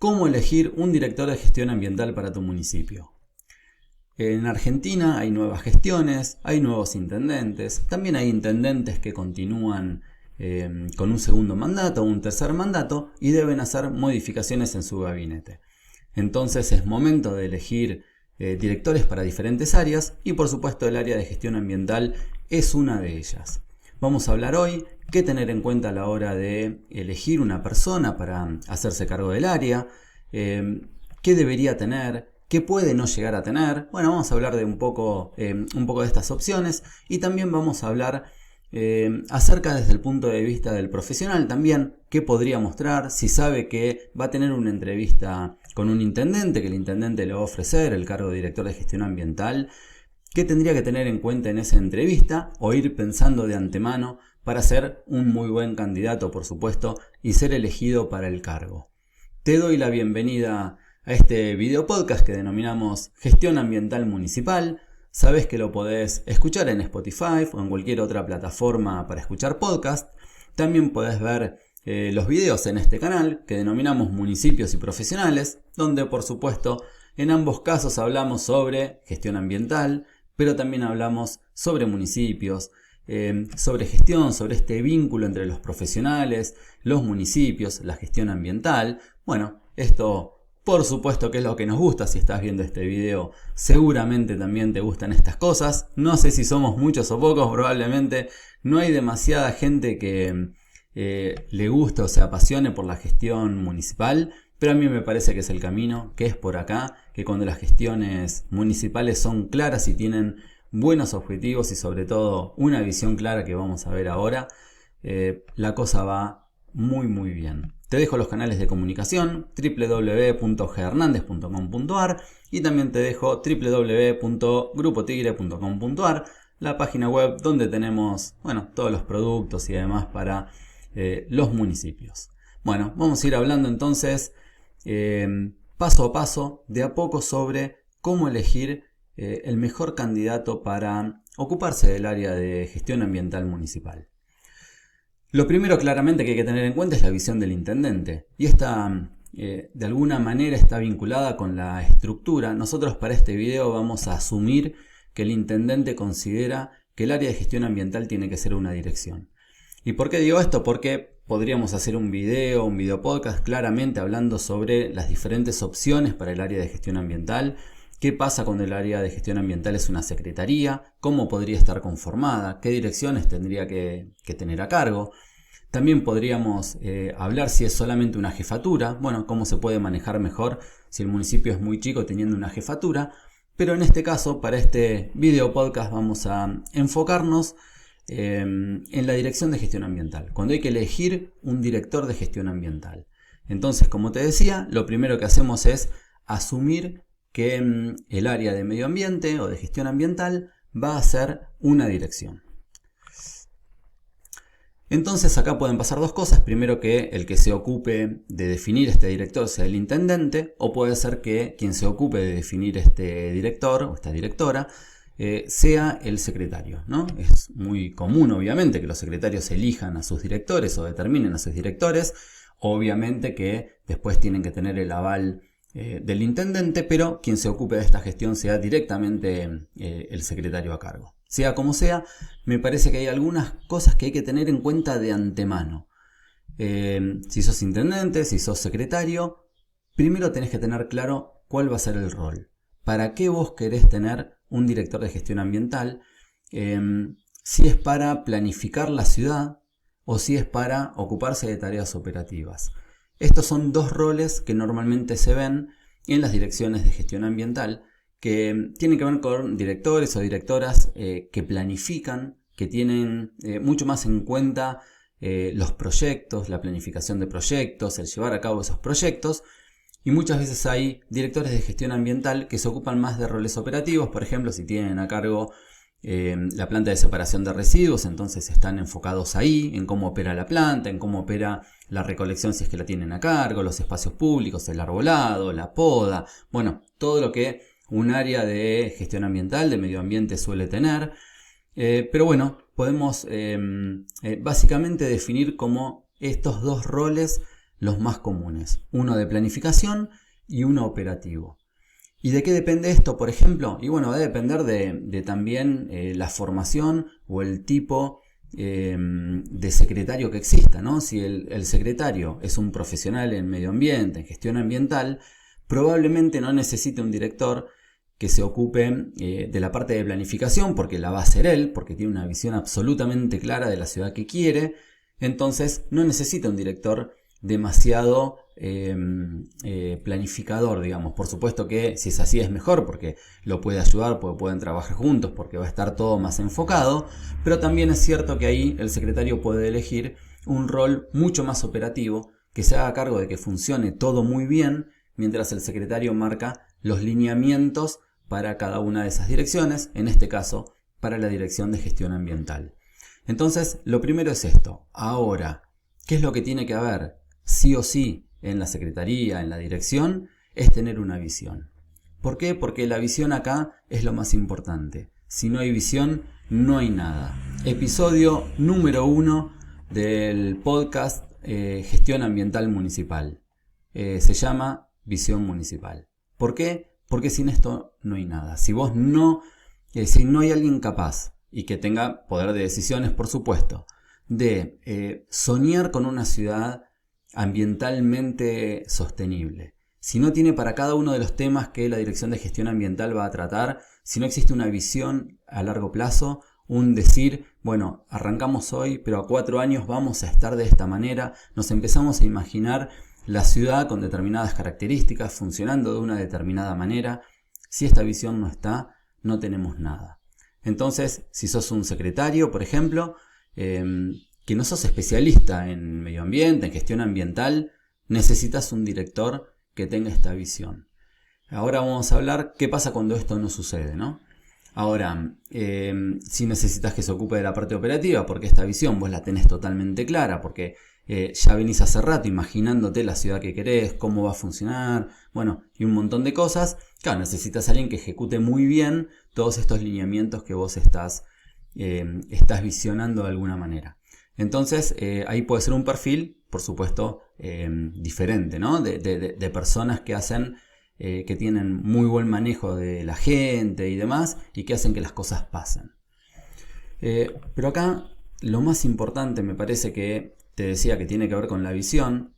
¿Cómo elegir un director de gestión ambiental para tu municipio? En Argentina hay nuevas gestiones, hay nuevos intendentes, también hay intendentes que continúan con un segundo mandato o un tercer mandato y deben hacer modificaciones en su gabinete. Entonces es momento de elegir directores para diferentes áreas y por supuesto el área de gestión ambiental es una de ellas. Vamos a hablar hoy qué tener en cuenta a la hora de elegir una persona para hacerse cargo del área, qué debería tener, qué puede no llegar a tener. Bueno, vamos a hablar de un poco de estas opciones y también vamos a hablar acerca desde el punto de vista del profesional también, qué podría mostrar, si sabe que va a tener una entrevista con un intendente, que el intendente le va a ofrecer el cargo de director de gestión ambiental, qué tendría que tener en cuenta en esa entrevista o ir pensando de antemano para ser un muy buen candidato, por supuesto, y ser elegido para el cargo. Te doy la bienvenida a este video podcast que denominamos Gestión Ambiental Municipal. Sabes que lo podés escuchar en Spotify o en cualquier otra plataforma para escuchar podcast. También podés ver los videos en este canal que denominamos Municipios y Profesionales, donde por supuesto en ambos casos hablamos sobre gestión ambiental, pero también hablamos sobre municipios, sobre gestión, sobre este vínculo entre los profesionales, los municipios, la gestión ambiental. Bueno, esto por supuesto que es lo que nos gusta. Si estás viendo este video seguramente también te gustan estas cosas. No sé si somos muchos o pocos, probablemente no hay demasiada gente que le guste o se apasione por la gestión municipal, pero a mí me parece que es el camino, que es por acá, que cuando las gestiones municipales son claras y tienen buenos objetivos y sobre todo una visión clara que vamos a ver ahora, la cosa va muy bien. Te dejo los canales de comunicación www.ghernandez.com.ar y también te dejo www.grupotigre.com.ar, la página web donde tenemos todos los productos y demás para los municipios. Bueno, vamos a ir hablando entonces paso a paso, de a poco, sobre cómo elegir el mejor candidato para ocuparse del área de gestión ambiental municipal. Lo primero claramente que hay que tener en cuenta es la visión del intendente, y esta de alguna manera está vinculada con la estructura. Nosotros para este video vamos a asumir que el intendente considera que el área de gestión ambiental tiene que ser una dirección. ¿Y por qué digo esto? Porque podríamos hacer un video podcast claramente hablando sobre las diferentes opciones para el área de gestión ambiental. ¿Qué pasa cuando el área de gestión ambiental es una secretaría? ¿Cómo podría estar conformada? ¿Qué direcciones tendría que tener a cargo? También podríamos hablar si es solamente una jefatura. Bueno, cómo se puede manejar mejor si el municipio es muy chico teniendo una jefatura. Pero en este caso, para este video podcast vamos a enfocarnos en la dirección de gestión ambiental, cuando hay que elegir un director de gestión ambiental. Entonces, como te decía, lo primero que hacemos es asumir que el área de medio ambiente o de gestión ambiental va a ser una dirección. Entonces acá pueden pasar dos cosas. Primero, que el que se ocupe de definir este director sea el intendente, o puede ser que quien se ocupe de definir este director o esta directora sea el secretario, ¿no? Es muy común, obviamente, que los secretarios elijan a sus directores o determinen a sus directores. Obviamente que después tienen que tener el aval del intendente, pero quien se ocupe de esta gestión sea directamente el secretario a cargo. Sea como sea, me parece que hay algunas cosas que hay que tener en cuenta de antemano. Si sos intendente, si sos secretario, primero tenés que tener claro cuál va a ser el rol. ¿Para qué vos querés tener un director de gestión ambiental? Si es para planificar la ciudad o si es para ocuparse de tareas operativas. Estos son dos roles que normalmente se ven en las direcciones de gestión ambiental, que tienen que ver con directores o directoras que planifican, que tienen mucho más en cuenta los proyectos, la planificación de proyectos, el llevar a cabo esos proyectos. Y muchas veces hay directores de gestión ambiental que se ocupan más de roles operativos. Por ejemplo, si tienen a cargo la planta de separación de residuos, entonces están enfocados ahí, en cómo opera la planta, en cómo opera la recolección si es que la tienen a cargo, los espacios públicos, el arbolado, la poda, bueno, todo lo que un área de gestión ambiental, de medio ambiente suele tener. Pero bueno, podemos básicamente definir como estos dos roles los más comunes, uno de planificación y uno operativo. ¿Y de qué depende esto, por ejemplo? Y bueno, va a depender de también la formación o el tipo de secretario que exista, ¿no? Si el secretario es un profesional en medio ambiente, en gestión ambiental, probablemente no necesite un director que se ocupe de la parte de planificación, porque la va a hacer él, porque tiene una visión absolutamente clara de la ciudad que quiere. Entonces no necesita un director demasiado planificador, digamos. Por supuesto que si es así es mejor, porque lo puede ayudar, porque pueden trabajar juntos, porque va a estar todo más enfocado, pero también es cierto que ahí el secretario puede elegir un rol mucho más operativo, que se haga cargo de que funcione todo muy bien, mientras el secretario marca los lineamientos para cada una de esas direcciones, en este caso para la Dirección de Gestión Ambiental. Entonces, lo primero es esto. Ahora, ¿qué es lo que tiene que haber sí o sí en la secretaría, en la dirección? Es tener una visión. ¿Por qué? Porque la visión acá es lo más importante. Si no hay visión, no hay nada. Episodio número 1 del podcast Gestión Ambiental Municipal. Se llama Visión Municipal. ¿Por qué? Porque sin esto no hay nada. Si no hay alguien capaz y que tenga poder de decisiones, por supuesto, de soñar con una ciudad ambientalmente sostenible, si no tiene para cada uno de los temas que la Dirección de Gestión Ambiental va a tratar, si no existe una visión a largo plazo, un decir, bueno, arrancamos hoy, pero a 4 años vamos a estar de esta manera, nos empezamos a imaginar la ciudad con determinadas características, funcionando de una determinada manera. Si esta visión no está, no tenemos nada. Entonces, si sos un secretario, por ejemplo, que no sos especialista en medio ambiente, en gestión ambiental, necesitas un director que tenga esta visión. Ahora vamos a hablar qué pasa cuando esto no sucede, ¿no? Ahora, si necesitas que se ocupe de la parte operativa, porque esta visión vos la tenés totalmente clara, porque ya venís hace rato imaginándote la ciudad que querés, cómo va a funcionar, bueno, y un montón de cosas. Claro, necesitas a alguien que ejecute muy bien todos estos lineamientos que vos estás visionando de alguna manera. Entonces, ahí puede ser un perfil, por supuesto, diferente, ¿no? De personas que hacen, que tienen muy buen manejo de la gente y demás, y que hacen que las cosas pasen. Pero acá, lo más importante me parece que te decía que tiene que ver con la visión,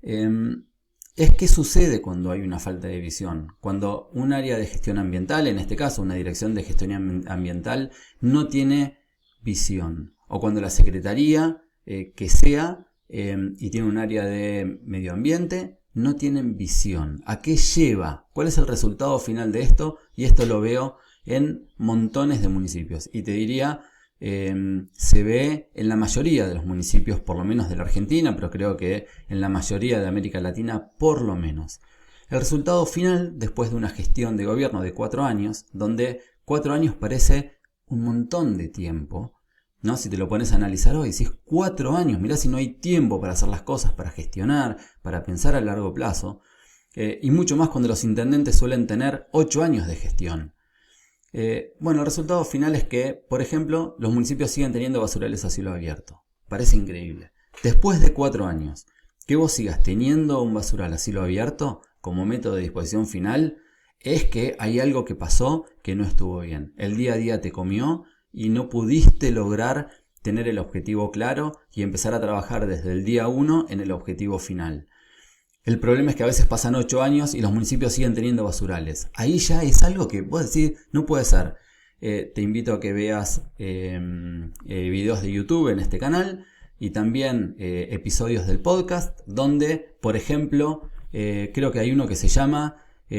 es qué sucede cuando hay una falta de visión. Cuando un área de gestión ambiental, en este caso una dirección de gestión ambiental, no tiene visión. O cuando la secretaría, que sea, y tiene un área de medio ambiente, no tienen visión. ¿A qué lleva? ¿Cuál es el resultado final de esto? Y esto lo veo en montones de municipios. Y te diría, se ve en la mayoría de los municipios, por lo menos de la Argentina, pero creo que en la mayoría de América Latina, por lo menos. El resultado final, después de una gestión de gobierno de 4 años, donde 4 años parece un montón de tiempo, ¿no? Si te lo pones a analizar hoy, decís 4 años, mirá si no hay tiempo para hacer las cosas, para gestionar, para pensar a largo plazo, y mucho más cuando los intendentes suelen tener 8 años de gestión. Bueno, el resultado final es que, por ejemplo, los municipios siguen teniendo basurales a cielo abierto. Parece increíble. Después de 4 años, que vos sigas teniendo un basural a cielo abierto como método de disposición final, es que hay algo que pasó que no estuvo bien. El día a día te comió y no pudiste lograr tener el objetivo claro y empezar a trabajar desde el día 1 en el objetivo final. El problema es que a veces pasan 8 años y los municipios siguen teniendo basurales. Ahí ya es algo que vos decís, no puede ser. Te invito a que veas videos de YouTube en este canal y también episodios del podcast donde, por ejemplo, creo que hay uno que se llama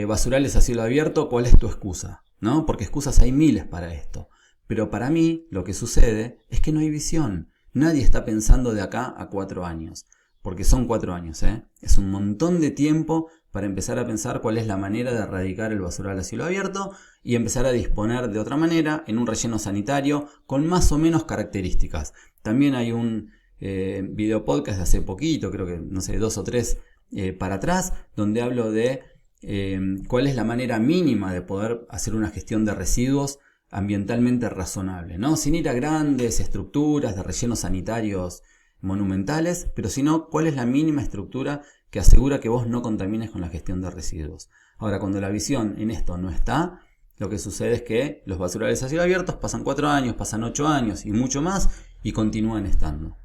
basurales a cielo abierto, ¿cuál es tu excusa? ¿No? Porque excusas hay miles para esto. Pero para mí lo que sucede es que no hay visión. Nadie está pensando de acá a 4 años. Porque son 4 años, es un montón de tiempo para empezar a pensar cuál es la manera de erradicar el basural a cielo abierto y empezar a disponer de otra manera en un relleno sanitario con más o menos características. También hay un video podcast de hace poquito, creo que no sé, 2 o 3 para atrás, donde hablo de cuál es la manera mínima de poder hacer una gestión de residuos ambientalmente razonable, ¿no? Sin ir a grandes estructuras de rellenos sanitarios monumentales, pero sino cuál es la mínima estructura que asegura que vos no contamines con la gestión de residuos. Ahora, cuando la visión en esto no está, lo que sucede es que los basurales a cielo abiertos pasan 4 años, pasan 8 años y mucho más y continúan estando.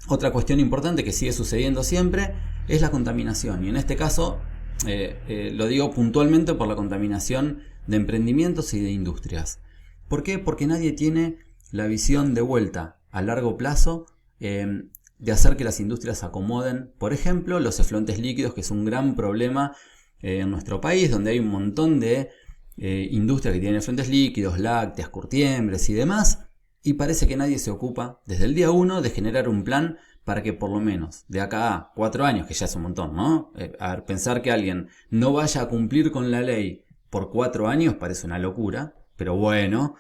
Otra cuestión importante que sigue sucediendo siempre es la contaminación, y en este caso lo digo puntualmente por la contaminación de emprendimientos y de industrias. ¿Por qué? Porque nadie tiene la visión de vuelta a largo plazo de hacer que las industrias acomoden, por ejemplo, los efluentes líquidos, que es un gran problema en nuestro país, donde hay un montón de industrias que tienen efluentes líquidos, lácteas, curtiembres y demás, y parece que nadie se ocupa desde el día 1 de generar un plan para que por lo menos de acá a 4 años, que ya es un montón, ¿no? A ver, pensar que alguien no vaya a cumplir con la ley por 4 años parece una locura, pero bueno,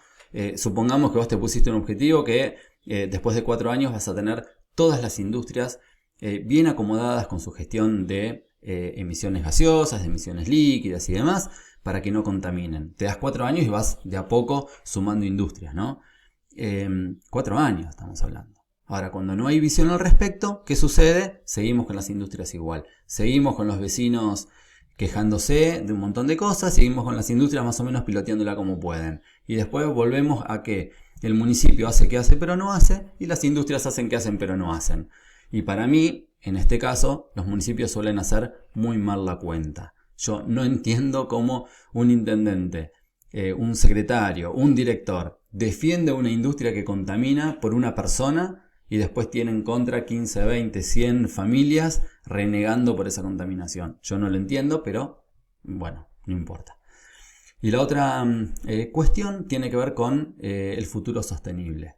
supongamos que vos te pusiste un objetivo que después de 4 años vas a tener todas las industrias bien acomodadas con su gestión de emisiones gaseosas, de emisiones líquidas y demás, para que no contaminen. Te das 4 años y vas de a poco sumando industrias, ¿no? 4 años estamos hablando. Ahora, cuando no hay visión al respecto, ¿qué sucede? Seguimos con las industrias igual. Seguimos con los vecinos quejándose de un montón de cosas, seguimos con las industrias más o menos piloteándola como pueden. Y después volvemos a que el municipio hace que hace pero no hace, y las industrias hacen que hacen pero no hacen. Y para mí, en este caso, los municipios suelen hacer muy mal la cuenta. Yo no entiendo cómo un intendente, un secretario, un director defiende una industria que contamina por una persona y después tiene en contra 15, 20, 100 familias renegando por esa contaminación. Yo no lo entiendo, pero bueno, no importa. Y la otra cuestión tiene que ver con el futuro sostenible.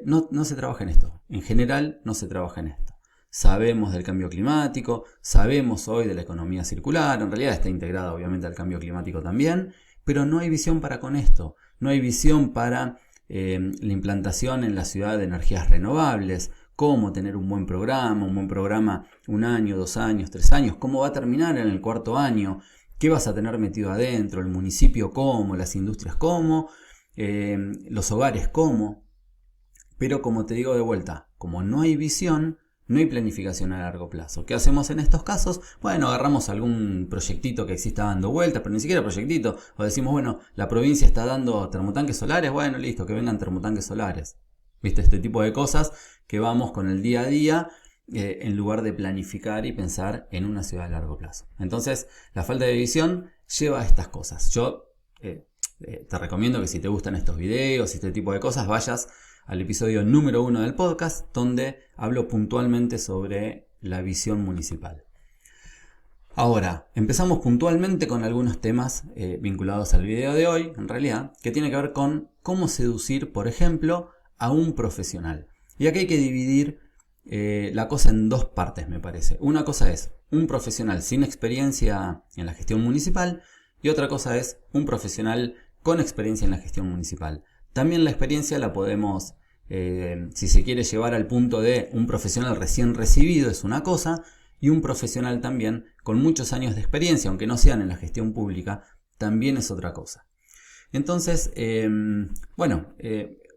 No se trabaja en esto. En general no se trabaja en esto. Sabemos del cambio climático, sabemos hoy de la economía circular, en realidad está integrada obviamente al cambio climático también, pero no hay visión para con esto. No hay visión para la implantación en la ciudad de energías renovables, cómo tener un buen programa 1 año, 2 años, 3 años, cómo va a terminar en el 4.º año, qué vas a tener metido adentro, el municipio cómo, las industrias cómo, los hogares cómo. Pero como te digo de vuelta, como no hay visión, no hay planificación a largo plazo. ¿Qué hacemos en estos casos? Bueno, agarramos algún proyectito que exista dando vueltas, pero ni siquiera proyectito. O decimos, bueno, la provincia está dando termotanques solares, bueno, listo, que vengan termotanques solares. ¿Viste? Este tipo de cosas que vamos con el día a día en lugar de planificar y pensar en una ciudad a largo plazo. Entonces, la falta de visión lleva a estas cosas. Yo te recomiendo que si te gustan estos videos y este tipo de cosas, vayas al episodio número 1 del podcast, donde hablo puntualmente sobre la visión municipal. Ahora, empezamos puntualmente con algunos temas vinculados al video de hoy, en realidad, que tiene que ver con cómo seducir, por ejemplo, a un profesional. Y aquí hay que dividir la cosa en 2 partes, me parece. Una cosa es un profesional sin experiencia en la gestión municipal y otra cosa es un profesional con experiencia en la gestión municipal. También la experiencia la podemos, si se quiere, llevar al punto de un profesional recién recibido es una cosa, y un profesional también con muchos años de experiencia, aunque no sean en la gestión pública, también es otra cosa. Entonces,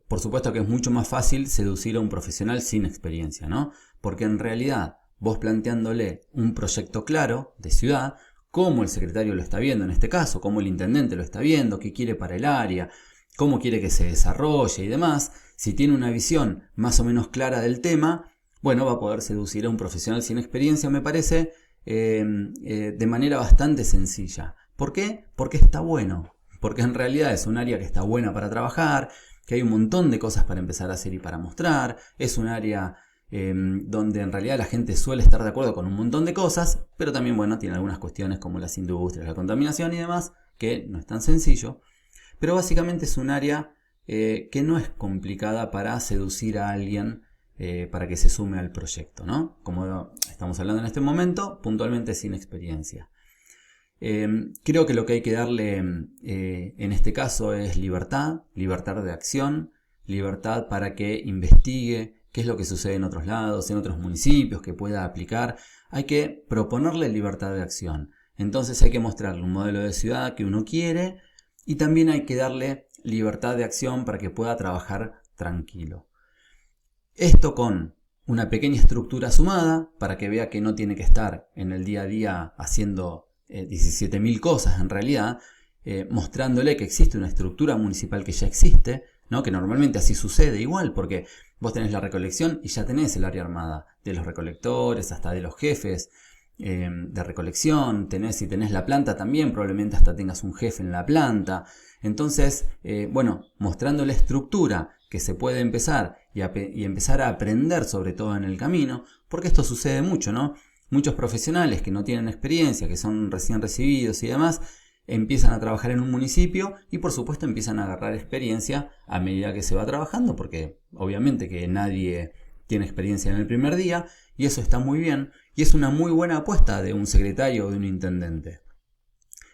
por supuesto que es mucho más fácil seducir a un profesional sin experiencia, ¿no? Porque en realidad vos planteándole un proyecto claro de ciudad, cómo el secretario lo está viendo en este caso, cómo el intendente lo está viendo, qué quiere para el área, cómo quiere que se desarrolle y demás, si tiene una visión más o menos clara del tema, bueno, va a poder seducir a un profesional sin experiencia, me parece, de manera bastante sencilla. ¿Por qué? Porque está bueno, porque en realidad es un área que está buena para trabajar, que hay un montón de cosas para empezar a hacer y para mostrar, es un área donde en realidad la gente suele estar de acuerdo con un montón de cosas, pero también, bueno, tiene algunas cuestiones como las industrias, la contaminación y demás, que no es tan sencillo. Pero básicamente es un área que no es complicada para seducir a alguien para que se sume al proyecto, ¿no? Como estamos hablando en este momento, puntualmente sin experiencia. Creo que lo que hay que darle en este caso es libertad de acción, libertad para que investigue qué es lo que sucede en otros lados, en otros municipios, que pueda aplicar. Hay que proponerle libertad de acción. Entonces hay que mostrarle un modelo de ciudad que uno quiere, y también hay que darle libertad de acción para que pueda trabajar tranquilo. Esto con una pequeña estructura sumada para que vea que no tiene que estar en el día a día haciendo 17.000 cosas en realidad, mostrándole que existe una estructura municipal que ya existe, ¿no? Que normalmente así sucede igual, porque vos tenés la recolección y ya tenés el área armada, de los recolectores hasta de los jefes de recolección, si tenés la planta también, probablemente hasta tengas un jefe en la planta. Entonces, mostrando la estructura que se puede empezar y empezar a aprender sobre todo en el camino, porque esto sucede mucho, ¿no? Muchos profesionales que no tienen experiencia, que son recién recibidos y demás, empiezan a trabajar en un municipio y por supuesto empiezan a agarrar experiencia a medida que se va trabajando, porque obviamente que nadie tiene experiencia en el primer día y eso está muy bien y es una muy buena apuesta de un secretario o de un intendente.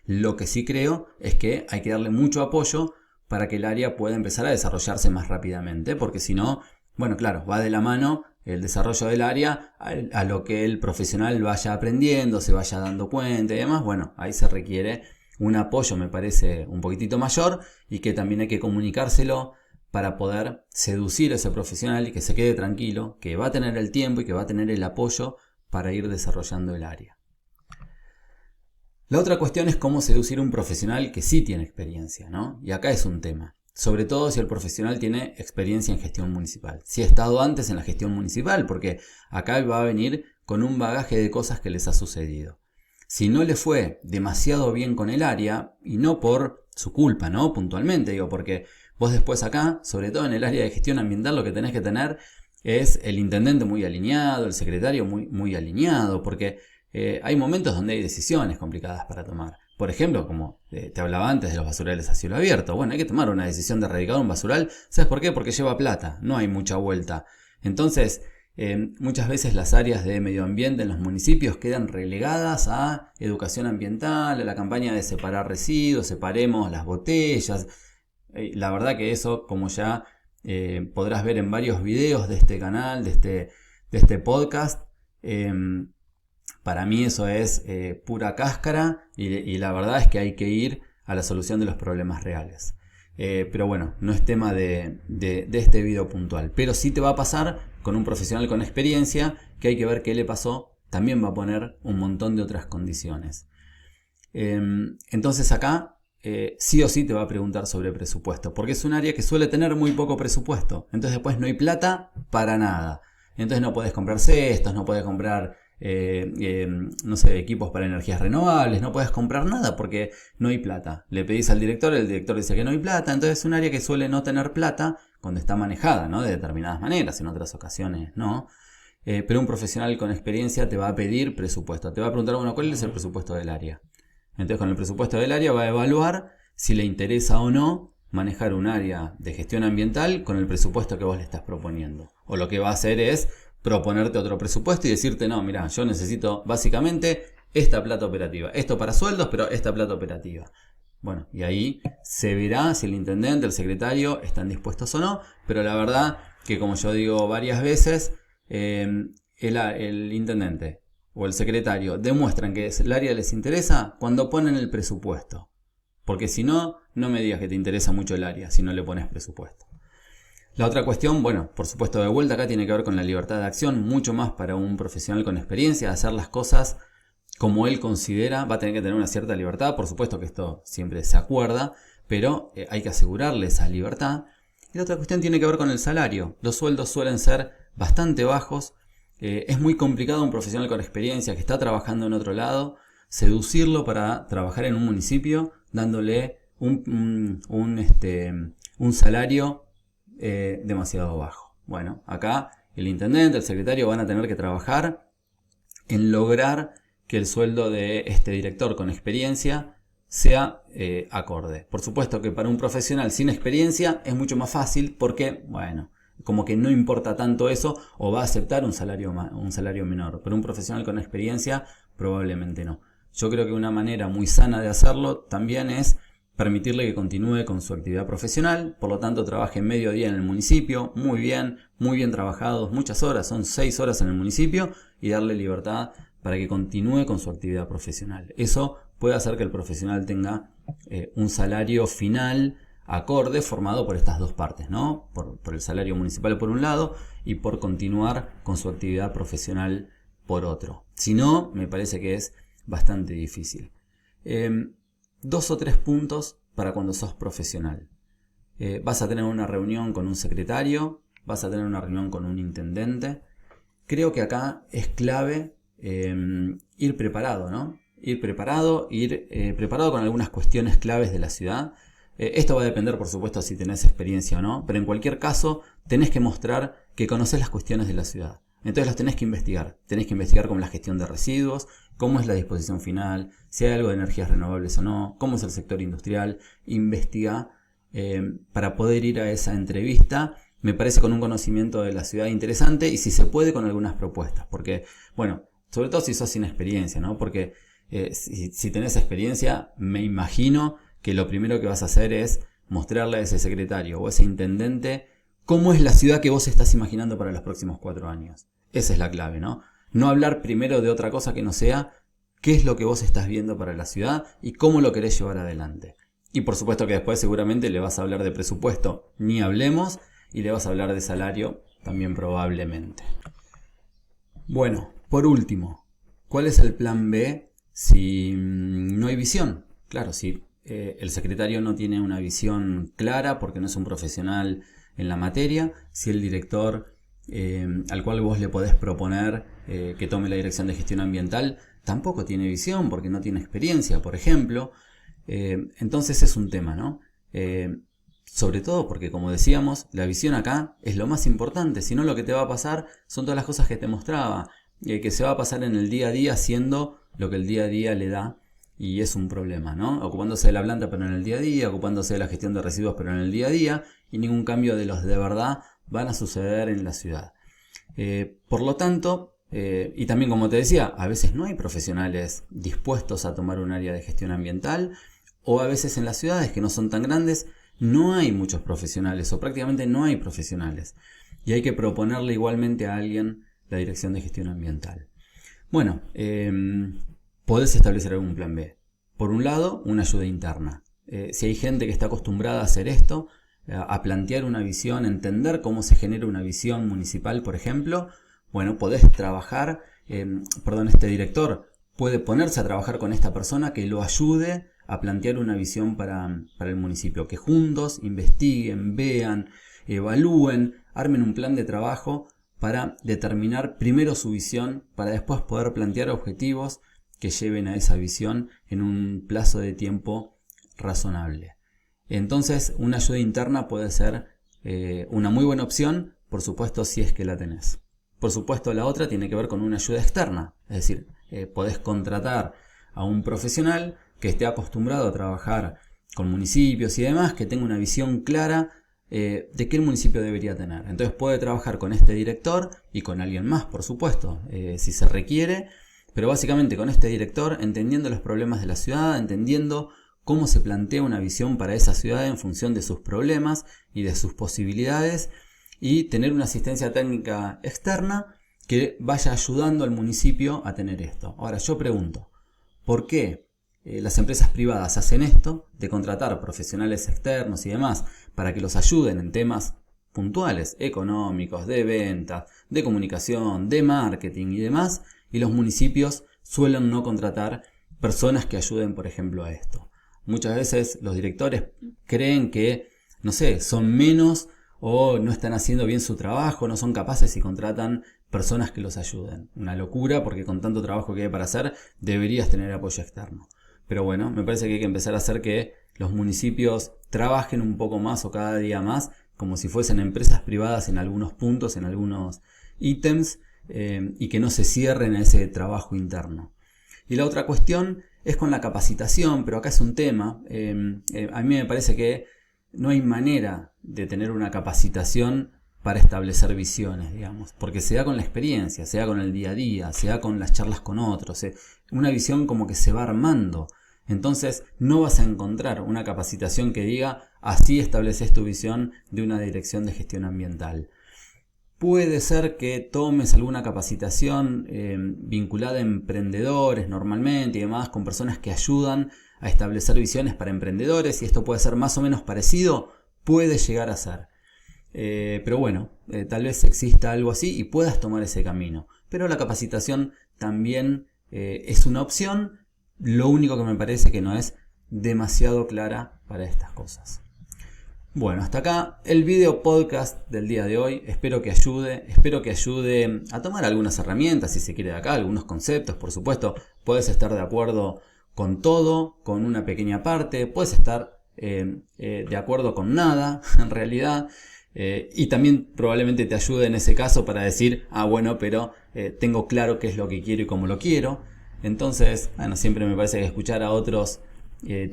Lo que sí creo es que hay que darle mucho apoyo para que el área pueda empezar a desarrollarse más rápidamente, porque si no, va de la mano el desarrollo del área a lo que el profesional vaya aprendiendo, se vaya dando cuenta y demás. Ahí se requiere un apoyo, me parece, un poquitito mayor y que también hay que comunicárselo para poder seducir a ese profesional y que se quede tranquilo, que va a tener el tiempo y que va a tener el apoyo para ir desarrollando el área. La otra cuestión es cómo seducir a un profesional que sí tiene experiencia, ¿no? Y acá es un tema. Sobre todo si el profesional tiene experiencia en gestión municipal. Si ha estado antes en la gestión municipal, porque acá va a venir con un bagaje de cosas que les ha sucedido. Si no le fue demasiado bien con el área, y no por su culpa, ¿no? Puntualmente, porque vos después acá, sobre todo en el área de gestión ambiental, lo que tenés que tener es el intendente muy alineado, el secretario muy alineado, porque hay momentos donde hay decisiones complicadas para tomar. Por ejemplo, como te hablaba antes de los basurales a cielo abierto. Hay que tomar una decisión de erradicar un basural. ¿Sabes por qué? Porque lleva plata, no hay mucha vuelta. Entonces, muchas veces las áreas de medio ambiente en los municipios quedan relegadas a educación ambiental, a la campaña de separar residuos, separemos las botellas. La verdad que eso, como ya podrás ver en varios videos de este canal, de este podcast, para mí eso es pura cáscara y la verdad es que hay que ir a la solución de los problemas reales. Pero no es tema de este video puntual. Pero sí te va a pasar con un profesional con experiencia que hay que ver qué le pasó. También va a poner un montón de otras condiciones. Entonces acá sí o sí te va a preguntar sobre presupuesto. Porque es un área que suele tener muy poco presupuesto. Entonces después no hay plata para nada. Entonces no puedes comprar cestos, no puedes comprar equipos para energías renovables, no puedes comprar nada porque no hay plata. Le pedís al director, el director dice que no hay plata, entonces es un área que suele no tener plata cuando está manejada, ¿no? De determinadas maneras, en otras ocasiones no. Pero un profesional con experiencia te va a pedir presupuesto, te va a preguntar, ¿cuál es el presupuesto del área? Entonces con el presupuesto del área va a evaluar si le interesa o no manejar un área de gestión ambiental con el presupuesto que vos le estás proponiendo. O lo que va a hacer es proponerte otro presupuesto y decirte, no, mira, yo necesito básicamente esta plata operativa. Esto para sueldos, pero esta plata operativa. Y ahí se verá si el intendente, el secretario están dispuestos o no, pero la verdad que como yo digo varias veces, el intendente o el secretario demuestran que el área les interesa cuando ponen el presupuesto. Porque si no, no me digas que te interesa mucho el área si no le pones presupuesto. La otra cuestión, por supuesto de vuelta acá tiene que ver con la libertad de acción, mucho más para un profesional con experiencia, hacer las cosas como él considera, va a tener que tener una cierta libertad, por supuesto que esto siempre se acuerda, pero hay que asegurarle esa libertad. Y la otra cuestión tiene que ver con el salario, los sueldos suelen ser bastante bajos, es muy complicado un profesional con experiencia que está trabajando en otro lado, seducirlo para trabajar en un municipio dándole un salario demasiado bajo. Acá el intendente, el secretario van a tener que trabajar en lograr que el sueldo de este director con experiencia sea acorde. Por supuesto que para un profesional sin experiencia es mucho más fácil porque, como que no importa tanto eso o va a aceptar un salario menor. Pero un profesional con experiencia probablemente no. Yo creo que una manera muy sana de hacerlo también es permitirle que continúe con su actividad profesional, por lo tanto trabaje medio día en el municipio, muy bien trabajados, muchas horas, son 6 horas en el municipio, y darle libertad para que continúe con su actividad profesional. Eso puede hacer que el profesional tenga un salario final acorde, formado por estas dos partes, ¿no? Por el salario municipal por un lado y por continuar con su actividad profesional por otro. Si no, me parece que es bastante difícil. 2 o 3 puntos para cuando sos profesional. Vas a tener una reunión con un secretario, vas a tener una reunión con un intendente. Creo que acá es clave ir preparado, ¿no? Ir preparado con algunas cuestiones claves de la ciudad. Esto va a depender, por supuesto, si tenés experiencia o no, pero en cualquier caso tenés que mostrar que conocés las cuestiones de la ciudad. Entonces las tenés que investigar. Tenés que investigar como la gestión de residuos, cómo es la disposición final, si hay algo de energías renovables o no, cómo es el sector industrial. Investiga para poder ir a esa entrevista, me parece, con un conocimiento de la ciudad interesante y si se puede con algunas propuestas. Porque, bueno, sobre todo si sos sin experiencia, ¿no? Porque si tenés experiencia, me imagino que lo primero que vas a hacer es mostrarle a ese secretario o a ese intendente cómo es la ciudad que vos estás imaginando para los próximos 4 años. Esa es la clave, ¿no? No hablar primero de otra cosa que no sea qué es lo que vos estás viendo para la ciudad y cómo lo querés llevar adelante. Y por supuesto que después seguramente le vas a hablar de presupuesto, ni hablemos, y le vas a hablar de salario también probablemente. Bueno, por último, ¿cuál es el plan B si no hay visión? Claro, si el secretario no tiene una visión clara porque no es un profesional en la materia, si el director al cual vos le podés proponer que tome la dirección de gestión ambiental tampoco tiene visión porque no tiene experiencia, por ejemplo, entonces es un tema, ¿no? Sobre todo porque, como decíamos, la visión acá es lo más importante. Si no, lo que te va a pasar son todas las cosas que te mostraba, que se va a pasar en el día a día haciendo lo que el día a día le da, y es un problema, ¿no? Ocupándose de la planta pero en el día a día, ocupándose de la gestión de residuos pero en el día a día, y ningún cambio de los de verdad van a suceder en la ciudad. Por lo tanto, y también, como te decía, a veces no hay profesionales dispuestos a tomar un área de gestión ambiental, o a veces en las ciudades que no son tan grandes no hay muchos profesionales o prácticamente no hay profesionales, y hay que proponerle igualmente a alguien la dirección de gestión ambiental. Bueno, podés establecer algún plan B. Por un lado, una ayuda interna. Si hay gente que está acostumbrada a hacer esto, a plantear una visión, entender cómo se genera una visión municipal, por ejemplo, bueno, podés trabajar, este director puede ponerse a trabajar con esta persona que lo ayude a plantear una visión para el municipio, que juntos investiguen, vean, evalúen, armen un plan de trabajo para determinar primero su visión, para después poder plantear objetivos que lleven a esa visión en un plazo de tiempo razonable. Entonces, una ayuda interna puede ser una muy buena opción, por supuesto, si es que la tenés. Por supuesto, la otra tiene que ver con una ayuda externa, es decir, podés contratar a un profesional que esté acostumbrado a trabajar con municipios y demás, que tenga una visión clara de qué el municipio debería tener. Entonces puede trabajar con este director y con alguien más, por supuesto, si se requiere, pero básicamente con este director, entendiendo los problemas de la ciudad, entendiendo cómo se plantea una visión para esa ciudad en función de sus problemas y de sus posibilidades, y tener una asistencia técnica externa que vaya ayudando al municipio a tener esto. Ahora yo pregunto, ¿por qué las empresas privadas hacen esto de contratar profesionales externos y demás para que los ayuden en temas puntuales, económicos, de ventas, de comunicación, de marketing y demás, y los municipios suelen no contratar personas que ayuden, por ejemplo, a esto? Muchas veces los directores creen que, no sé, son menos o no están haciendo bien su trabajo, no son capaces y contratan personas que los ayuden. Una locura, porque con tanto trabajo que hay para hacer deberías tener apoyo externo. Pero bueno, me parece que hay que empezar a hacer que los municipios trabajen un poco más o cada día más como si fuesen empresas privadas en algunos puntos, en algunos ítems, y que no se cierren a ese trabajo interno. Y la otra cuestión es con la capacitación, pero acá es un tema. A mí me parece que no hay manera de tener una capacitación para establecer visiones, digamos, porque se da con la experiencia, se da con el día a día, se da con las charlas con otros, una visión como que se va armando. Entonces no vas a encontrar una capacitación que diga así estableces tu visión de una dirección de gestión ambiental. Puede ser que tomes alguna capacitación vinculada a emprendedores normalmente y demás, con personas que ayudan a establecer visiones para emprendedores, y esto puede ser más o menos parecido, puede llegar a ser. Pero bueno, tal vez exista algo así y puedas tomar ese camino. Pero la capacitación también es una opción, lo único que me parece que no es demasiado clara para estas cosas. Bueno, hasta acá el video podcast del día de hoy. Espero que ayude a tomar algunas herramientas, si se quiere, de acá, algunos conceptos. Por supuesto, puedes estar de acuerdo con todo, con una pequeña parte, puedes estar de acuerdo con nada, en realidad. Y también probablemente te ayude en ese caso para decir, bueno, pero tengo claro qué es lo que quiero y cómo lo quiero. Entonces, bueno, siempre me parece que escuchar a otros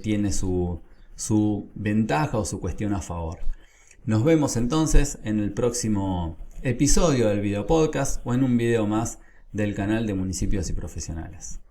tiene su ventaja o su cuestión a favor. Nos vemos entonces en el próximo episodio del video podcast o en un video más del canal de Municipios y Profesionales.